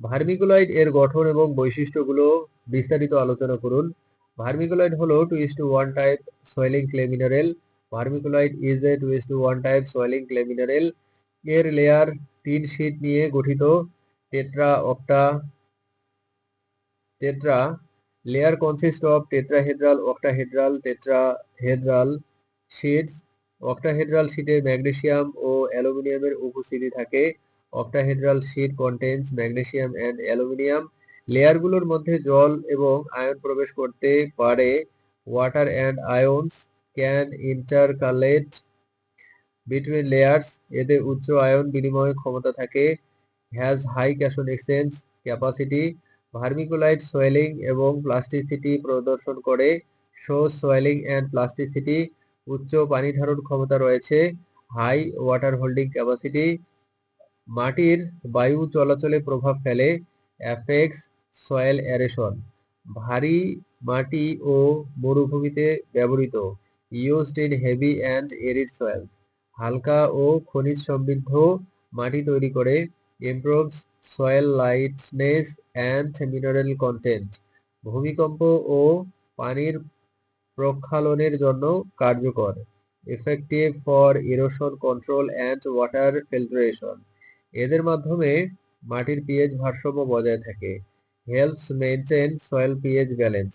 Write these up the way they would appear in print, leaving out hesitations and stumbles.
Vermiculite এর গঠন এবং বৈশিষ্ট্যগুলো বিস্তারিত আলোচনা করুন। ভার্মিকুলাইট হলো 2:1 type soiling clay mineral. Vermiculite is a 2:1 type soiling clay mineral. এর লেয়ার 3 শীট নিয়ে গঠিত। Tetra layer consist of tetrahedral, octahedral, tetrahedral sheets. Octahedral শীটে ম্যাগনেসিয়াম ও অ্যালুমিনিয়ামের উপস্থিতি থাকে। Octahedral sheet contains magnesium and aluminium. লেয়ারগুলোর মধ্যে জল এবং আয়ন প্রবেশ করতে পারে। Water and ions can intercalate between layers. এতে উচ্চ আয়ন বিনিময় ক্ষমতা থাকে। Has high cation exchange capacity. Vermiculite swelling এবং প্লাস্টিসিটি প্রদর্শন করে। Shows swelling and plasticity. উচ্চ পানি ধারণ ক্ষমতা রয়েছে। High water holding capacity. মাটির বায়ু চলাচলে প্রভাব ফেলে। Affects soil aeration. ভারী মাটি ও মরুভূমিতে ব্যবহৃত। Used in heavy and arid soil. হালকা ও খনিজ সমৃদ্ধ মাটি তৈরি করে। Improves soil lightness and mineral content. ভূমিকম্প ও পানির প্রক্ষালনের জন্য কার্যকর। Effective for erosion control and water filtration. এদের মাধ্যমে মাটির পিএইচ ভারসাম্য বজায় থাকে। Helps maintain soil pH balance.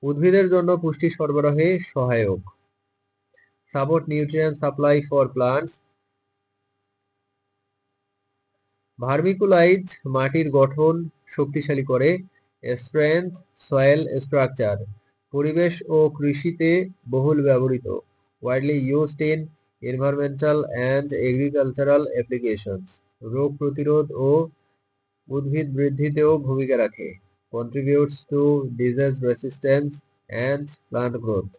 উদ্ভিদের জন্য পুষ্টি সরবরাহে সহায়ক। Support nutrient supply for plants. Vermiculite মাটির গঠন শক্তিশালী করে। Strength soil structure. পরিবেশ ও কৃষিতে বহুল ব্যবহৃত। Widely used in environmental and agricultural applications. রোগ প্রতিরোধ ও উদ্ভিদ বৃদ্ধিতেও ভূমিকা রাখে। Contributes to disease resistance and plant growth.